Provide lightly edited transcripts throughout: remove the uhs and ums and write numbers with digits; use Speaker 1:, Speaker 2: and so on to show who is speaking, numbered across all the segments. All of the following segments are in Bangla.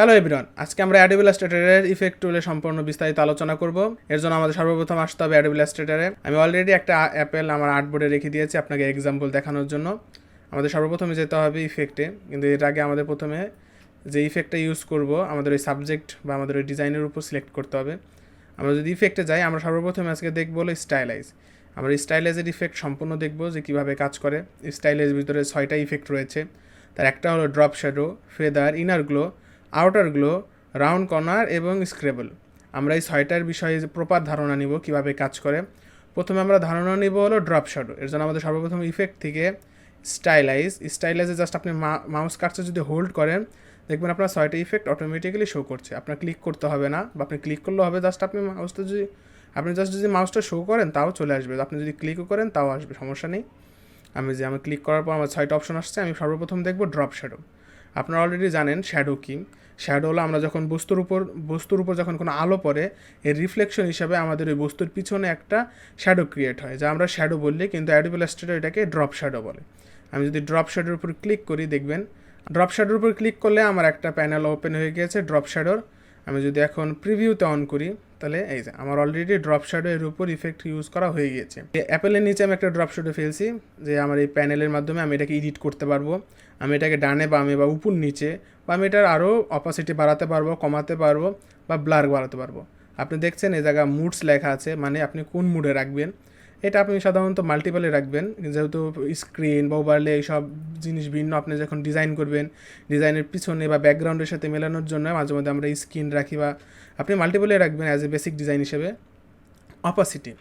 Speaker 1: হ্যালো এভরিওয়ান, আজকে আমরা অ্যাডোবি ইলাস্ট্রেটরের ইফেক্ট টুলের সম্পূর্ণ বিস্তারিত আলোচনা করব। এর জন্য আমাদের সর্বপ্রথম আসতে হবে অ্যাডোবি ইলাস্ট্রেটরে। আমি অলরেডি একটা অ্যাপেল আমার আর্টবোর্ডে রেখে দিয়েছি আপনাকে এক্সাম্পল দেখানোর জন্য। আমাদের সর্বপ্রথমে যেতে হবে ইফেক্টে, কিন্তু এর আগে আমাদের প্রথমে যে ইফেক্টটা ইউজ করব আমাদের ওই সাবজেক্ট বা আমাদের ওই ডিজাইনের উপর সিলেক্ট করতে হবে। আমরা যদি ইফেক্টে যাই, আমরা সর্বপ্রথমে আজকে দেখব হলো স্টাইলাইজ। আমরা স্টাইলাইজের ইফেক্ট সম্পূর্ণ দেখব যে কীভাবে কাজ করে। স্টাইলাইজের ভিতরে 6টা ইফেক্ট রয়েছে। তার একটা হলো drop shadow, feather, inner glow, outer glow, round corner এবং স্ক্রেবল। আমরা এই 6টার বিষয়ে প্রপার ধারণা নিব কীভাবে কাজ করে। প্রথমে আমরা ধারণা নিব হলো ড্রপ শ্যাডো। এর জন্য আমাদের সর্বপ্রথম ইফেক্ট থেকে স্টাইলাইজে জাস্ট আপনি মাউস কার্সর যদি হোল্ড করেন, দেখবেন আপনার 6টা ইফেক্ট অটোমেটিক্যালি শো করছে। আপনার ক্লিক করতে হবে না, বা আপনি ক্লিক করলেও হবে। জাস্ট আপনি যদি মাউসটা শো করেন তাও চলে আসবে, আপনি যদি ক্লিকও করেন তাও আসবে, সমস্যা নেই। আমি ক্লিক করার পর আমার 6টা অপশন আসছে। আমি সর্বপ্রথম দেখব ড্রপ শ্যাডো। আপনারা অলরেডি জানেন শ্যাডো কি। শ্যাডো হলো আমরা যখন বস্তুর উপর যখন কোনো আলো পড়ে, এর রিফ্লেকশন হিসাবে আমাদের ওই বস্তুর পিছনে একটা শ্যাডো ক্রিয়েট হয়, যা আমরা শ্যাডো বললি, কিন্তু অ্যাডোবি ইলাস্ট্রেটর এটাকে ড্রপ শ্যাডো বলে। আমি যদি ড্রপ শ্যাডোর উপর ক্লিক করি, দেখবেন ড্রপ শ্যাডোর উপর ক্লিক করলে আমার একটা প্যানেল ওপেন হয়ে গিয়েছে ড্রপ শ্যাডোর। আমি যদি এখন প্রিভিউতে অন করি, তাহলে এই যে আমার অলরেডি ড্রপ শ্যাডো এর উপর ইফেক্ট ইউজ করা হয়ে গিয়েছে। অ্যাপেলের নিচে আমি একটা ড্রপ শ্যাডো ফেলছি, যে আমার এই প্যানেলের মাধ্যমে আমি এটাকে এডিট করতে পারবো। আমি এটাকে ডানে বামে বা উপর নিচে, বা আমি এটার আরও অপাসিটি বাড়াতে পারবো, কমাতে পারবো, বা ব্লার বাড়াতে পারবো। আপনি দেখছেন এই জায়গা মুডস লেখা আছে, মানে আপনি কোন মুডে রাখবেন। এটা আপনি সাধারণত মাল্টিপলে রাখবেন, যেহেতু স্ক্রিন বা ওভারলে এইসব জিনিস ভিন্ন। আপনি যখন ডিজাইন করবেন, ডিজাইনের পিছনে বা ব্যাকগ্রাউন্ডের সাথে মেলানোর জন্য মাঝে মধ্যে আমরা স্ক্রিন রাখি, বা আপনি মাল্টিপলে রাখবেন অ্যাজ এ বেসিক ডিজাইন হিসেবে। অপাসিটি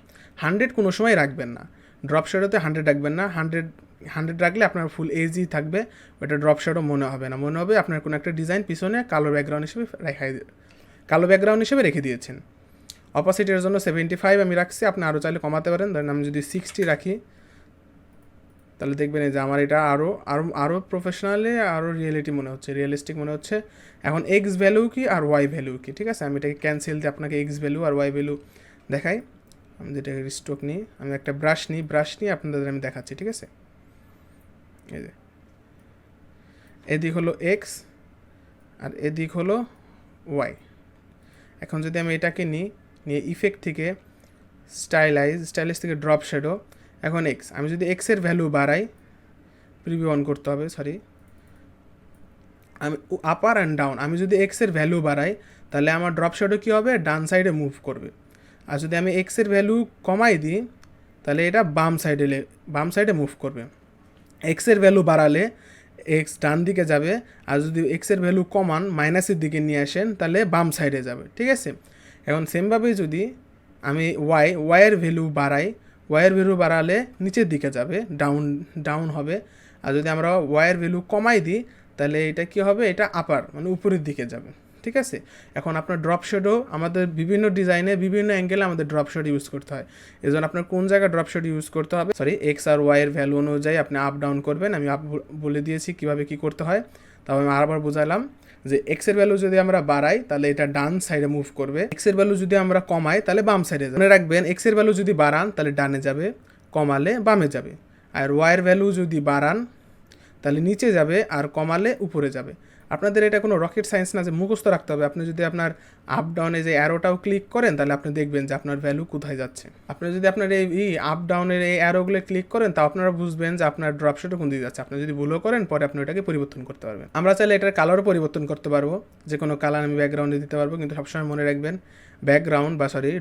Speaker 1: 100 কোনো সময় রাখবেন না। ড্রপ শ্যাডোতে 100 রাখবেন না। 100 রাখলে আপনার ফুল এজই থাকবে, ওটা ড্রপ শ্যাডো মনে হবে না। মনে হবে আপনার কোনো একটা ডিজাইন পিছনে কালো ব্যাকগ্রাউন্ড হিসেবে রেখে দিয়েছেন। অপাসিটির জন্য 75 আমি রাখছি, আপনি আরও চাইলে কমাতে পারেন। ধরেন আমি যদি 60 রাখি, তাহলে দেখবেন এই যে আমার এটা আরও প্রফেশনালি আরও রিয়েলিস্টিক মনে হচ্ছে। এখন এক্স ভ্যালু কি আর ওয়াই ভ্যালু কি, ঠিক আছে। আমি এটাকে ক্যান্সেল দিয়ে আপনাকে এক্স ভ্যালু আর ওয়াই ভ্যালু দেখাই। আমি যেটাকে রিস্টোক নিই, আমি একটা ব্রাশ নিই আপনাদের আমি দেখাচ্ছি, ঠিক আছে। এই যে এদিক হলো এক্স আর এদিক হলো ওয়াই। এখন যদি আমি এটাকে নিয়ে ইফেক্ট থেকে স্টাইলাইজ থেকে ড্রপ শ্যাডো, এখন এক্স, আমি যদি এক্সের ভ্যালু বাড়াই, প্রিভিউ অন করতে হবে, সরি, আমি আপার অ্যান্ড ডাউন, আমি যদি এক্সের ভ্যালু বাড়াই, তাহলে আমার ড্রপ শ্যাডো কী হবে, ডান সাইডে মুভ করবে। আর যদি আমি এক্সের ভ্যালু কমাই দিই, তাহলে এটা বাম সাইডে মুভ করবে। এক্সের ভ্যালু বাড়ালে এক্স ডান দিকে যাবে, আর যদি এক্সের ভ্যালু কমান মাইনাসের দিকে নিয়ে আসেন, তাহলে বাম সাইডে যাবে, ঠিক আছে। এখন সেমভাবেই যদি আমি ওয়াইয়ের ভ্যালু বাড়ালে নিচের দিকে যাবে, ডাউন হবে। আর যদি আমরা ওয়াইয়ের ভ্যালু কমাই দিই, তাহলে এটা কি হবে, এটা আপার মানে উপরের দিকে যাবে, ঠিক আছে। এখন আপনার ড্রপ শ্যাডো আমাদের বিভিন্ন ডিজাইনে বিভিন্ন অ্যাঙ্গেলে আমাদের ড্রপ শ্যাডো ইউজ করতে হয়। এই জন্য আপনার কোন জায়গায় ড্রপ শ্যাডো ইউজ করতে হবে, এক্স আর ওয়াইয়ের ভ্যালু অনুযায়ী আপনি আপ ডাউন করবেন। আমি বলে দিয়েছি কীভাবে কী করতে হয়, তবে আমি আবার বোঝালাম যে এক্সের ভ্যালু যদি আমরা বাড়াই, তাহলে এটা ডান সাইডে মুভ করবে। এক্সের ভ্যালু যদি আমরা কমাই, তাহলে বাম সাইডে যাবে। মনে রাখবেন, এক্সের ভ্যালু যদি বাড়ান তাহলে ডানে যাবে, কমালে বামে যাবে। আর ওয়াইয়ের ভ্যালু যদি বাড়ান তাহলে নিচে যাবে, আর কমালে উপরে যাবে। আপনাদের এটা কোনো রকেট সায়েন্স না যে মুখস্থ রাখতে হবে। আপনি যদি আপনার আপ ডাউনে যে অ্যারোটাও ক্লিক করেন, তাহলে আপনি দেখবেন যে আপনার ভ্যালু কোথায় যাচ্ছে। আপনি যদি আপনার এই আপ ডাউনের এই অ্যারোগুলো ক্লিক করেন, তা আপনারা বুঝবেন যে আপনার ড্রপ শ্যাডো কোন দিকে যাচ্ছে। আপনি যদি ভুলও করেন, পরে আপনি ওটাকে পরিবর্তন করতে পারবেন। আমরা চাইলে এটার কালারও পরিবর্তন করতে পারবো, যে কোনো কালার আমি ব্যাকগ্রাউন্ডে দিতে পারবো, কিন্তু সবসময় মনে রাখবেন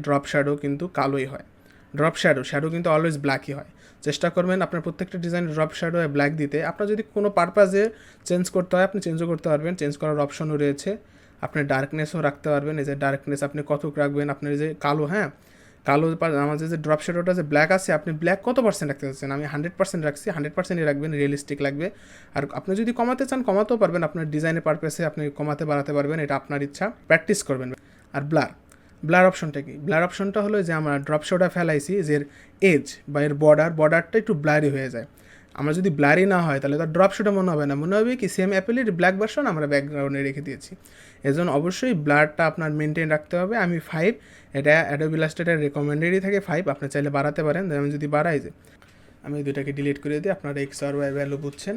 Speaker 1: ড্রপ শ্যাডো কিন্তু কালোই হয়। ড্রপ শ্যাডো কিন্তু অলওয়েজ ব্ল্যাকই হয়। চেষ্টা করবেন আপনার প্রত্যেকটা ডিজাইন ড্রপ শ্যাডো ব্ল্যাক দিতে। আপনার যদি কোনো পারপাজে চেঞ্জ করতে হয়, আপনি চেঞ্জও করতে পারবেন, চেঞ্জ করার অপশনও রয়েছে। আপনি ডার্কনেসও রাখতে পারবেন, এই যে ডার্কনেস আপনি কতটুকু রাখবেন। আপনার যে কালো, আমাদের যে ড্রপ শ্যাডোটা যে ব্ল্যাক আছে, আপনি ব্ল্যাক কত পার্সেন্ট রাখতে চাচ্ছেন, আমি 100% রাখছি। 100%ই রাখবেন, রিয়েলিস্টিক লাগবে। আর আপনি যদি কমাতে চান কমাতেও পারবেন, আপনার ডিজাইনের পারপাসে আপনি কমাতে বাড়াতে পারবেন, এটা আপনার ইচ্ছা, প্র্যাকটিস করবেন। আর ব্লার অপশনটা কি? ব্লার অপশনটা হলো যে আমরা ড্রপ শ্যাডোটা ফেলাইছি, যে এজ বা এর বর্ডারটা একটু ব্লারি হয়ে যায়। আমরা যদি ব্লারি না হয়, তাহলে তার ড্রপ শ্যাডো মনে হবে না, মনে হবে কি সেম অ্যাপেলের ব্ল্যাক ভার্সন আমরা ব্যাকগ্রাউন্ডে রেখে দিয়েছি। এজন্য অবশ্যই ব্লারটা আপনার মেনটেন রাখতে হবে। আমি 5, এটা অ্যাডোবি ইলাস্ট্রেটর রেকমেন্ডেডই থাকে 5, আপনি চাইলে বাড়াতে পারেন। আমি যদি বাড়াই, যে আমি দুইটাকে ডিলিট করে দিই, আপনারা এক্স আর ওয়াই ভ্যালু বুঝছেন।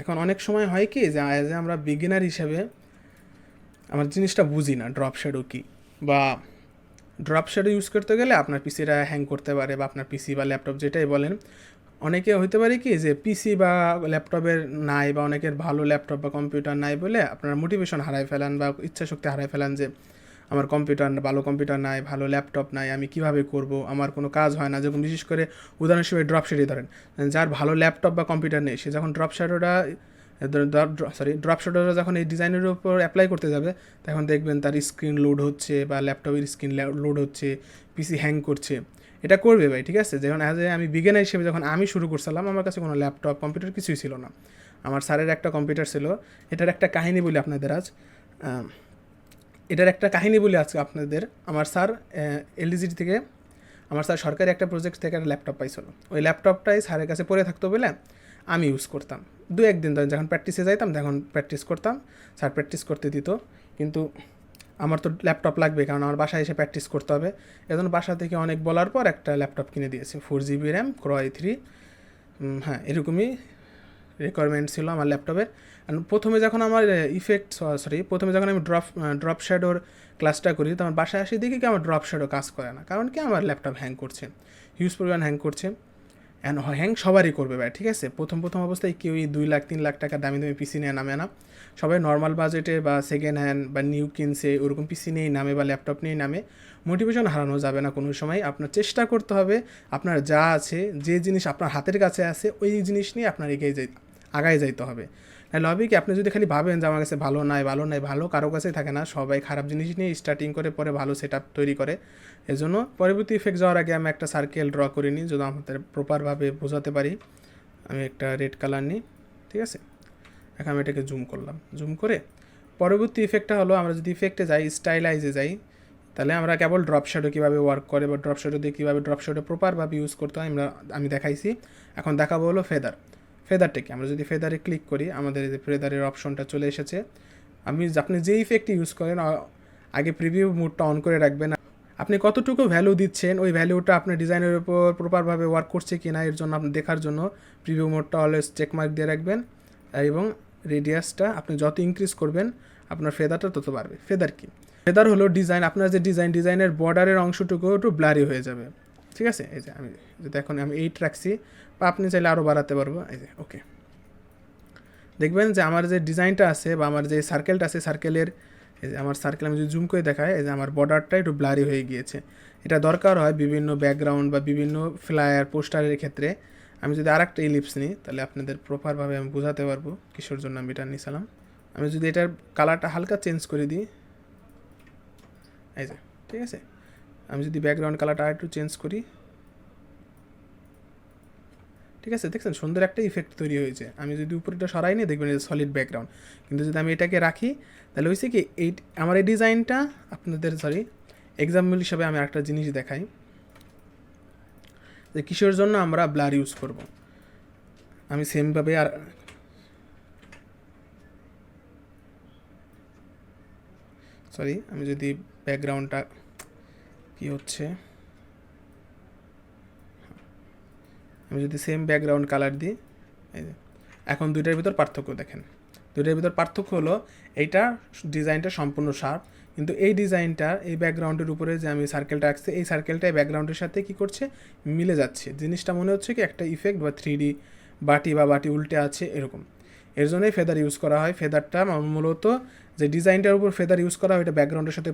Speaker 1: এখন অনেক সময় হয় কি, যে আমরা বিগিনার হিসেবে আমার জিনিসটা বুঝি না ড্রপ শ্যাডো কী, বা ড্রপ শ্যাডো ইউজ করতে গেলে আপনার পিসিটা হ্যাং করতে পারে, বা আপনার পিসি বা ল্যাপটপ যেটাই বলেন। অনেকে হতে পারে কি যে পিসি বা ল্যাপটপের নাই, বা অনেকের ভালো ল্যাপটপ বা কম্পিউটার নাই বলে আপনারা মোটিভেশন হারায় ফেলান বা ইচ্ছাশক্তি হারায় ফেলান যে আমার ভালো কম্পিউটার নাই, ভালো ল্যাপটপ নাই, আমি কিভাবে করব, আমার কোনো কাজ হয় না। যেরকম বিশেষ করে উদাহরণ হিসেবে ড্রপ শ্যাডো ধরেন, যার ভালো ল্যাপটপ বা কম্পিউটার নেই, সে যখন ড্রপ শ্যাডোটা যখন এই ডিজাইনের উপর অ্যাপ্লাই করতে যাবে, তখন দেখবেন তার স্ক্রিন লোড হচ্ছে বা ল্যাপটপের স্ক্রিন লোড হচ্ছে, পিসি হ্যাং করছে। এটা করবে ভাই, ঠিক আছে। যখন আমি বিজ্ঞানী হিসেবে যখন আমি শুরু করছিলাম, আমার কাছে কোনো ল্যাপটপ কম্পিউটার কিছুই ছিল না। আমার স্যারের একটা কম্পিউটার ছিল। এটার একটা কাহিনী বলি আপনাদের আজ। এটার একটা কাহিনী বলি আজকে আপনাদের। আমার স্যার এলডিজি থেকে, আমার স্যার সরকারি একটা প্রজেক্ট থেকে একটা ল্যাপটপ পাইছিল। ওই ল্যাপটপটাই স্যারের কাছে পড়ে থাকতো বলে আমি ইউজ করতাম। দু একদিন ধরে যখন প্র্যাকটিসে যাইতাম তখন প্র্যাকটিস করতাম, স্যার প্র্যাকটিস করতে দিত। কিন্তু আমার তো ল্যাপটপ লাগবে, কারণ আমার বাসায় এসে প্র্যাকটিস করতে হবে। এজন্য বাসা থেকে অনেক বলার পর একটা ল্যাপটপ কিনে দিয়েছে, 4 GB র্যাম, ক্রয় 3। হ্যাঁ, এরকমই রিকোয়ারমেন্ট ছিল আমার ল্যাপটপের। প্রথমে যখন আমার প্রথমে যখন আমি ড্রপ শ্যাডোর ক্লাসটা করি, তো আমার বাসায় আসি দেখি কি আমার ড্রপ শ্যাডো কাজ করে না। কারণ কি, আমার ল্যাপটপ হ্যাং করছে, হিউজ পরিমাণ হ্যাং করছে। অ্যান্ড হ্যাং সবারই করবে ভাই, ঠিক আছে। প্রথম অবস্থায় কেউই 2 লাখ 3 লাখ টাকা দামি দামি পিসি নিয়ে নামে না। সবাই নর্মাল বাজেটে বা সেকেন্ড হ্যান্ড বা নিউ কিনছে ওরকম পিসি নিয়েই নামে, বা ল্যাপটপ নিয়েই নামে। মোটিভেশন হারানো যাবে না কোনো সময়। আপনার চেষ্টা করতে হবে, আপনার যা আছে, যে জিনিস আপনার হাতের কাছে আছে, ওই জিনিস নিয়ে আপনার আগায় যাইতে হবে। তাহলে হবে কি, আপনি যদি খালি ভাবেন যে আমার কাছে ভালো নাই, ভালো কারো কাছেই থাকে না। সবাই খারাপ জিনিস নিয়ে স্টার্টিং করে পরে ভালো সেট আপ তৈরি করে। এজন্য পরবর্তী ইফেক্ট যাওয়ার আগে আমি একটা সার্কেল ড্র করে নিই, যদি আমাদের প্রপারভাবে বোঝাতে পারি। আমি একটা রেড কালার নিই, ঠিক আছে। এখন আমি এটাকে জুম করলাম, জুম করে পরবর্তী ইফেক্টটা হলো, আমরা যদি ইফেক্টে যাই, স্টাইলাইজে যাই, তাহলে আমরা কেবল ড্রপ শ্যাডো কীভাবে ওয়ার্ক করে বা ড্রপ শ্যাডো দিয়ে কীভাবে ড্রপ শ্যাডো প্রপারভাবে ইউজ করতে হয় আমি দেখাইছি। এখন দেখাবো হলো ফেদারটাকে। আমরা যদি ফেদারে ক্লিক করি, আমাদের এই যে ফেদারের অপশনটা চলে এসেছে। আপনি যে ইফেক্টটি ইউজ করেন, আগে প্রিভিউ মোডটা অন করে রাখবেন। আপনি কতটুকু ভ্যালু দিচ্ছেন, ওই ভ্যালুটা আপনার ডিজাইনের উপর প্রপারভাবে ওয়ার্ক করছে কি না, এর জন্য আপনি দেখার জন্য প্রিভিউ মোডটা অলওয়েজ চেকমার্ক দিয়ে রাখবেন। এবং রেডিয়াসটা আপনি যত ইনক্রিজ করবেন, আপনার ফেদারটা তত বাড়বে। ফেদার কি? ফেদার হলো ডিজাইন, আপনার যে ডিজাইনের বর্ডারের অংশটুকু একটু ব্লারি হয়ে যাবে, ঠিক আছে। এই যে আমি যদি এখন আমি 8 রাখছি, বা আপনি চাইলে আরও বাড়াতে পারবো। এই যে ওকে, দেখবেন যে আমার যে ডিজাইনটা আছে বা আমার যে সার্কেলটা আছে, সার্কেলের এই যে আমার সার্কেল আমি যদি জুম করে দেখাই, এই যে আমার বর্ডারটা একটু ব্লারি হয়ে গিয়েছে। এটা দরকার হয় বিভিন্ন ব্যাকগ্রাউন্ড বা বিভিন্ন ফ্লায়ার পোস্টারের ক্ষেত্রে। আমি যদি আর একটা ইলিপস নিই, তাহলে আপনাদের প্রপারভাবে আমি বোঝাতে পারবো কিসের জন্য আমি এটা নিয়েছিলাম। আমি যদি এটার কালারটা হালকা চেঞ্জ করে দিই, এই যে, ঠিক আছে। আমি যদি ব্যাকগ্রাউন্ড কালারটা আর একটু চেঞ্জ করি, ঠিক আছে, দেখছেন সুন্দর একটা ইফেক্ট তৈরি হয়েছে। আমি যদি উপরেটা সরাই নিই, দেখবেন সলিড ব্যাকগ্রাউন্ড। কিন্তু যদি আমি এটাকে রাখি, তাহলে হয়েছে কি, আমার এই ডিজাইনটা আপনাদের এক্সাম্পল হিসাবে আমি একটা জিনিস দেখাই যে কিসের জন্য আমরা ব্লার ইউজ করব। আমি সেমভাবে আমি যদি ব্যাকগ্রাউন্ডটা কি হচ্ছে, আমি যদি সেম ব্যাকগ্রাউন্ড কালার দিই, এখন দুইটার ভিতর পার্থক্য দেখেন। দুইটার ভিতর পার্থক্য হলো, এইটা ডিজাইনটা সম্পূর্ণ শার্প, কিন্তু এই ডিজাইনটা এই ব্যাকগ্রাউন্ডের উপরে যে আমি সার্কেলটা আঁকছি, এই সার্কেলটা এই ব্যাকগ্রাউন্ডের সাথে কী করছে, মিলে যাচ্ছে। জিনিসটা মনে হচ্ছে কি একটা ইফেক্ট বা 3D বাটি উল্টে আছে এরকম। এর জন্যই ফেদার ইউজ করা হয়। ফেদারটা মূলত যে ডিজাইনটার উপর ফেদার ইউজ করা হয়, এটা ব্যাকগ্রাউন্ডের সাথে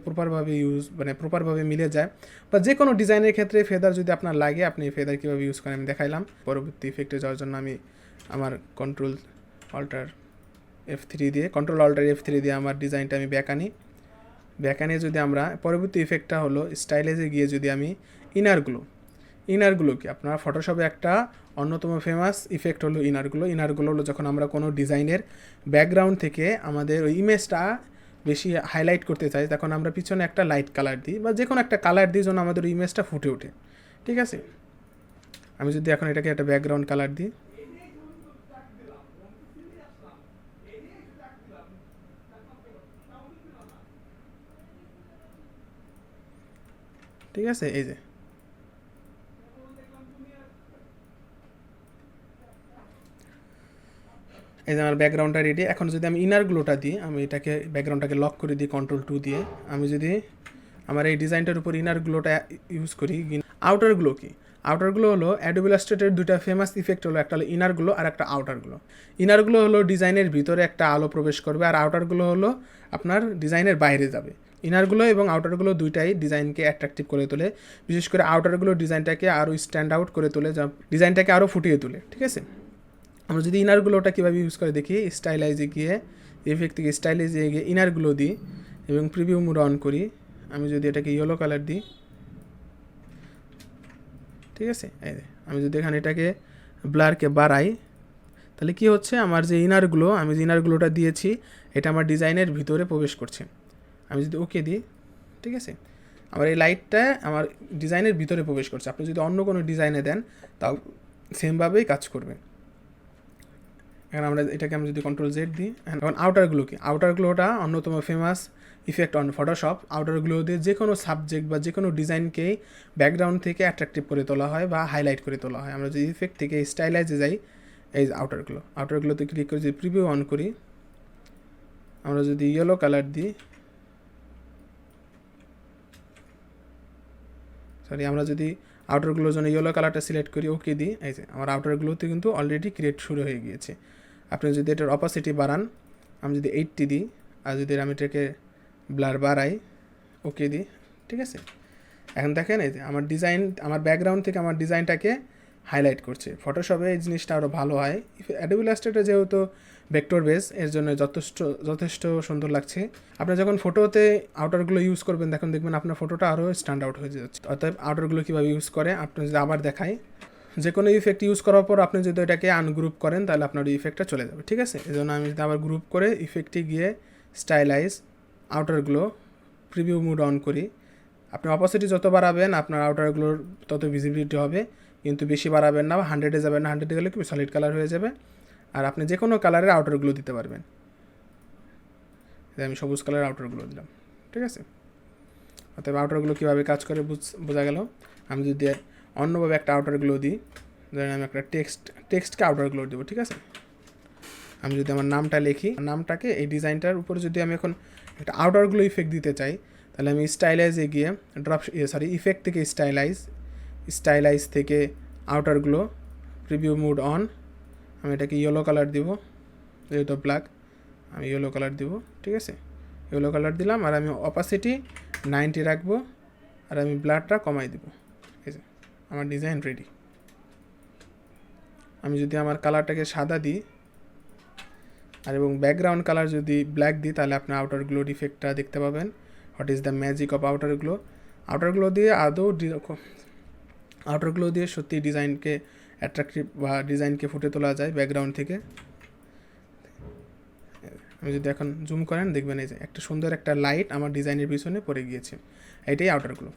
Speaker 1: প্রপারভাবে মিলে যায়। বা যে কোনো ডিজাইনের ক্ষেত্রে ফেদার যদি আপনার লাগে, আপনি ফেদার কীভাবে ইউজ করেন আমি দেখাইলাম। পরবর্তী ইফেক্টে যাওয়ার জন্য আমি আমার কন্ট্রোল অল্টার F3 দিয়ে আমার ডিজাইনটা আমি ব্যাক আনি। যদি আমরা পরবর্তী ইফেক্টটা হলো স্টাইলাইজে গিয়ে যদি আমি ইনারগুলো কি, আপনার ফটোশপে একটা অন্যতম ফেমাস ইফেক্ট হলো ইনারগুলো হলো যখন আমরা কোনো ডিজাইনের ব্যাকগ্রাউন্ড থেকে আমাদের ওই ইমেজটা বেশি হাইলাইট করতে চাই, তখন আমরা পিছনে একটা লাইট কালার দিই বা যে কোনো একটা কালার দিই, যেন আমাদের ওই ইমেজটা ফুটে ওঠে, ঠিক আছে। আমি যদি এখন এটাকে একটা ব্যাকগ্রাউন্ড কালার দিই, ঠিক আছে। এই যে এই যে আমার ব্যাকগ্রাউন্ডটা রেডি। এখন যদি আমি ইনার গ্লোটা দিই, আমি এটাকে ব্যাকগ্রাউন্ডটাকে লক করে দিই Ctrl+2 দিয়ে, আমি যদি আমার এই ডিজাইনটার উপর ইনার গ্লোটা ইউজ করি। আউটার গ্লো কি? আউটার গ্লো হলো অ্যাডোবি ইলাস্ট্রেটরের দুইটা ফেমাস ইফেক্ট হলো, একটা হলো ইনার গ্লো আর একটা আউটার গ্লো। ইনার গ্লো হলো ডিজাইনের ভিতরে একটা আলো প্রবেশ করবে, আর আউটার গ্লো হলো আপনার ডিজাইনের বাইরে যাবে। ইনারগুলো এবং আউটারগুলো দুইটাই ডিজাইনকে অ্যাট্রাকটিভ করে তোলে, বিশেষ করে আউটারগুলো ডিজাইনটাকে আরও স্ট্যান্ড আউট করে তোলে, যা ডিজাইনটাকে আরও ফুটিয়ে তোলে। ঠিক আছে, আমরা যদি ইনারগুলোটা কীভাবে ইউজ করে দেখি, স্টাইলাইজে গিয়ে ইফেক্ট থেকে স্টাইলাইজে গিয়ে ইনারগুলো দিই এবং প্রিভিউ মোড অন করি। আমি যদি এটাকে ইয়েলো কালার দিই, ঠিক আছে, এই আমি যদি এখানে এটাকে ব্লারকে বাড়াই, তাহলে কি হচ্ছে, আমার যে ইনারগুলো, আমি যে ইনারগুলোটা দিয়েছি এটা আমার ডিজাইনের ভিতরে প্রবেশ করছে। আমি যদি ওকে দিই, ঠিক আছে, আমার এই লাইটটা আমার ডিজাইনের ভিতরে প্রবেশ করছে। আপনি যদি অন্য কোনো ডিজাইনে দেন তাও সেমভাবেই কাজ করবে। এখন আমরা এটাকে আমি যদি Ctrl+Z দিই, এখন আউটারগুলো কি? আউটারগুলোটা অন্যতম ফেমাস ইফেক্ট অন ফটোশপ। আউটারগুলো দিয়ে যে কোনো সাবজেক্ট বা যে কোনো ডিজাইনকেই ব্যাকগ্রাউন্ড থেকে অ্যাট্রাকটিভ করে তোলা হয় বা হাইলাইট করে তোলা হয়। আমরা যদি ইফেক্ট থেকে স্টাইলাইজে যাই, এই যে আউটারগুলোতে ক্লিক করে যদি প্রিভিউ অন করি, আমরা যদি ইয়েলো কালার দিই, আমরা যদি আউটারগুলোর জন্য ইয়েলো কালারটা সিলেক্ট করি, ওকে দিই, এই যে আমার আউটারগুলোতে কিন্তু অলরেডি ক্রিয়েট শুরু হয়ে গিয়েছে। আপনি যদি এটার অপাসিটি বাড়ান, আমি যদি 80 দিই, আর যদি আমি এটাকে ব্লার বাড়াই, ওকে দিই, ঠিক আছে, এখন দেখেন এই যে আমার ডিজাইন, আমার ব্যাকগ্রাউন্ড থেকে আমার ডিজাইনটাকে হাইলাইট করছে। ফটোশপে এই জিনিসটা আরও ভালো হয়। অ্যাডোবি ইলাস্ট্রেটর যেহেতু ভেক্টর বেস, এর জন্য যথেষ্ট সুন্দর লাগছে। আপনি যখন ফটোতে আউটারগুলো ইউজ করবেন, দেখবেন আপনার ফটোটা আরও স্ট্যান্ড আউট হয়ে যাচ্ছে। অর্থাৎ আউটারগুলো কীভাবে ইউজ করে আপনি যদি আবার দেখাই, যে কোনো ইফেক্ট ইউজ করার পর আপনি যদি এটাকে আনগ্রুপ করেন তাহলে আপনার ওই ইফেক্টটা চলে যাবে। ঠিক আছে, এই জন্য আমি যদি আবার গ্রুপ করে ইফেক্টে গিয়ে স্টাইলাইজ আউটারগুলো প্রিভিউ মোড অন করি, আপনি অপোসিটি যত বাড়াবেন আপনার আউটারগুলোর তত ভিজিবিলিটি হবে, কিন্তু বেশি বাড়াবেন না, 100-এ যাবেন না, 100-এ গেলে কি সলিড কালার হয়ে যাবে। আর আপনি যে কোনো কালারের আউটারগুলো দিতে পারবেন। আমি সবুজ কালারের আউটারগুলো দিলাম, ঠিক আছে। অতএব আউটারগুলো কীভাবে কাজ করে বোঝা গেল। আমি যদি অন্যভাবে একটা আউটারগুলো দিই, ধরেন আমি একটা টেক্সটকে আউটারগুলো দেবো, ঠিক আছে। আমি যদি আমার নামটা লিখি, নামটাকে এই ডিজাইনটার উপরে যদি আমি এখন একটা আউটারগুলো ইফেক্ট দিতে চাই, তাহলে আমি স্টাইলাইজে গিয়ে ইফেক্ট থেকে স্টাইলাইজ থেকে আউটারগুলো প্রিভিউ মোড অন, আমি এটাকে ইয়েলো কালার দিব, যেহেতু ব্ল্যাক আমি ইয়েলো কালার দিব, ঠিক আছে, ইয়েলো কালার দিলাম। আর আমি অপাসিটি 90 রাখবো, আর আমি ব্লারটা কমাই দিব। ঠিক আছে, আমার ডিজাইন রেডি। আমি যদি আমার কালারটাকে সাদা দিই আর এবং ব্যাকগ্রাউন্ড কালার যদি ব্ল্যাক দিই, তাহলে আপনার আউটার গ্লো ইফেক্টটা দেখতে পাবেন। What is the magic of outer glow দিয়ে আউটারগুলো দিয়ে সত্যি ডিজাইনকে অ্যাট্রাকটিভ বা ডিজাইনকে ফুটে তোলা যায় ব্যাকগ্রাউন্ড থেকে। আমি যদি এখন জুম করেন দেখবেন এই যে একটা সুন্দর একটা লাইট আমার ডিজাইনের পিছনে পড়ে গিয়েছে। এটাই আউটারগুলো।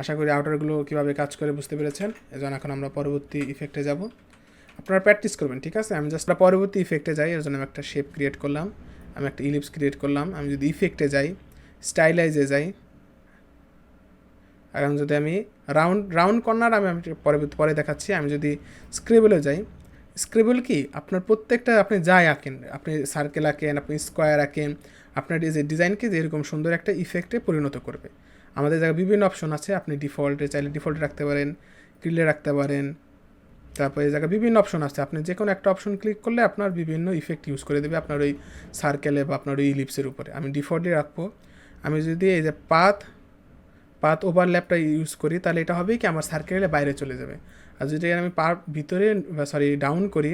Speaker 1: আশা করি আউটারগুলো কীভাবে কাজ করে বুঝতে পেরেছেন। এজন্য এখন আমরা পরবর্তী ইফেক্টে যাব। আপনারা প্র্যাকটিস করবেন, ঠিক আছে। আমি জাস্ট পরবর্তী ইফেক্টে যাই, এর জন্য আমি একটা শেপ ক্রিয়েট করলাম, আমি একটা ইলিপস ক্রিয়েট করলাম। আমি যদি ইফেক্টে যাই, স্টাইলাইজে যাই, এখন যদি আমি রাউন্ড কর্নার আমি পরে দেখাচ্ছি। আমি যদি স্ক্রিবলে যাই, স্ক্রিবল কি আপনার প্রত্যেকটা আপনি যাই আঁকেন, আপনি সার্কেল আঁকেন, আপনি স্কোয়ার আঁকেন, আপনার এই যে ডিজাইনকে যে এরকম সুন্দর একটা ইফেক্টে পরিণত করবে। আমাদের জায়গায় বিভিন্ন অপশন আছে, আপনি ডিফল্টে চাইলে ডিফল্টে রাখতে পারেন, ক্রিলে রাখতে পারেন, তারপরে এই জায়গায় বিভিন্ন অপশন আছে। আপনি যে কোনো একটা অপশন ক্লিক করলে আপনার বিভিন্ন ইফেক্ট ইউজ করে দেবে আপনার ওই সার্কেলে বা আপনার ওই ইলিপসের উপরে। আমি ডিফল্টে রাখবো। আমি যদি এই যে পাথ ওভারল্যাপটা ইউজ করি, তাহলে এটা হবে কি আমার সার্কেলের বাইরে চলে যাবে। আর যদি আমি ভিতরে ডাউন করি,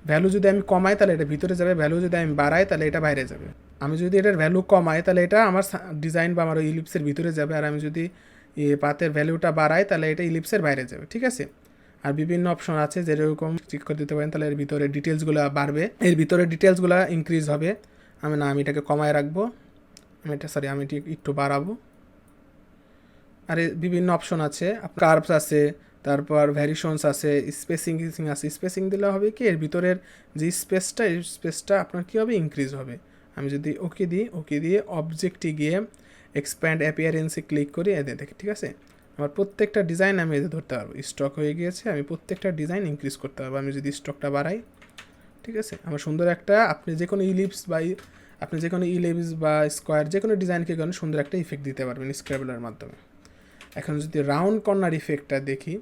Speaker 1: ভ্যালু যদি আমি কমাই তাহলে এটা ভিতরে যাবে, ভ্যালু যদি আমি বাড়াই তাহলে এটা বাইরে যাবে। আমি যদি এটার ভ্যালু কমাই তাহলে এটা আমার ডিজাইন বা আমার ওই ইলিপসের ভিতরে যাবে, আর আমি যদি পাথের ভ্যালুটা বাড়াই তাহলে এটা ইলিপসের বাইরে যাবে, ঠিক আছে। আর বিভিন্ন অপশন আছে যেরকম চেক করে দিতে পারেন, তাহলে এর ভিতরে ডিটেলসগুলো বাড়বে, এর ভিতরে ডিটেলসগুলো ইনক্রিজ হবে। আমি এটাকে কমায় রাখবো, আমি এটি একটু বাড়াবো। আর বিভিন্ন অপশন আছে, কার্ভস আছে, তারপর ভ্যারিয়েশনস আছে, স্পেসিং আছে। স্পেসিং দিলে হবে কি এর ভিতরের যে স্পেসটা আপনার কী হবে, ইনক্রিজ হবে। আমি যদি ওকে দিয়ে অবজেক্টে গিয়ে এক্সপ্যান্ড অ্যাপিয়ারেন্সে ক্লিক করি, দেখি, ঠিক আছে। আমার প্রত্যেকটা ডিজাইন আমি এতে ধরতে পারবো। স্টক হয়ে গিয়েছে, আমি প্রত্যেকটা ডিজাইন ইনক্রিজ করতে পারবো। আমি যদি স্টকটা বাড়াই, ঠিক আছে? আমার সুন্দর একটা আপনি যে কোনো ইলিপস বা আপনি যে কোনো ইলিপস বা স্কোয়ার যে কোনো ডিজাইনকে করেন সুন্দর একটা ইফেক্ট দিতে পারবেন স্ক্র্যাবলের মাধ্যমে। এখন যদি রাউন্ড কর্নার ইফেক্টটা দেখি,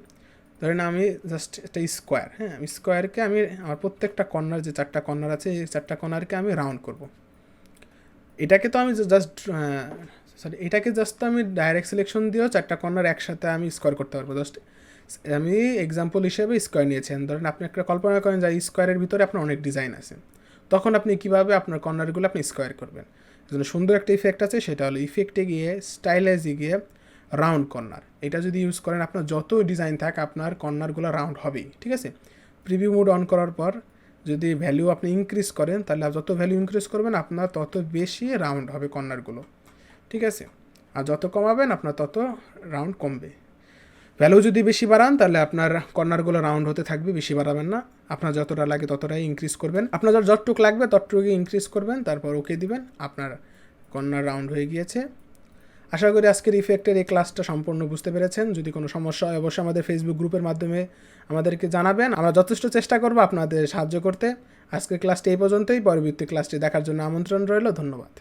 Speaker 1: ধরেন আমি জাস্ট একটা স্কোয়ার, হ্যাঁ, আমি স্কোয়ারকে আমি আমার প্রত্যেকটা কর্নার যে 4টা কর্নার আছে এই 4টা কর্নারকে আমি রাউন্ড করব। এটাকে তো আমি জাস্ট এটাকে জাস্ট আমি ডাইরেক্ট সিলেকশন দিয়েও 4টা কর্নার একসাথে আমি স্কোয়ার করতে পারবো। জাস্ট আমি এক্সাম্পল হিসেবে স্কোয়ার নিয়েছেন, ধরেন আপনি একটা কল্পনা করেন যে স্কোয়ারের ভিতরে আপনার অনেক ডিজাইন আছে, তখন আপনি কীভাবে আপনার কর্নারগুলো আপনি স্কোয়ার করবেন। জন্য সুন্দর একটা ইফেক্ট আছে, সেটা হলো ইফেক্টে গিয়ে স্টাইলাইজে গিয়ে রাউন্ড কর্নার, এটা যদি ইউজ করেন আপনার যত ডিজাইন থাকে আপনার কর্নারগুলো রাউন্ড হবেই। ঠিক আছে? প্রিভিউ মোড অন করার পর যদি ভ্যালু আপনি ইনক্রিজ করেন, তাহলে যত ভ্যালু ইনক্রিজ করবেন আপনার তত বেশি রাউন্ড হবে কর্নারগুলো। ঠিক আছে? আর যত কমাবেন আপনার তত রাউন্ড কমবে। ভ্যালু যদি বেশি বাড়ান তাহলে আপনার কর্নারগুলো রাউন্ড হতে থাকবে, বেশি বাড়াবেন না। আপনার যতটা লাগে ততটাই ইনক্রিজ করবেন, আপনার যতটুকু লাগবে ততটুকু ইনক্রিজ করবেন, তারপর ওকে দিবেন, আপনার কর্নার রাউন্ড হয়ে গিয়েছে। আশা করি আজকের ইফেক্টের এই ক্লাসটা সম্পূর্ণ বুঝতে পেরেছেন। যদি কোনো সমস্যা হয় অবশ্যই আমাদের ফেসবুক গ্রুপের মাধ্যমে আমাদেরকে জানাবেন, আমরা যথেষ্ট চেষ্টা করব আপনাদের সাহায্য করতে। আজকের ক্লাসটি এই পর্যন্তই, পরবর্তী ক্লাসটি দেখার জন্য আমন্ত্রণ রইল। ধন্যবাদ।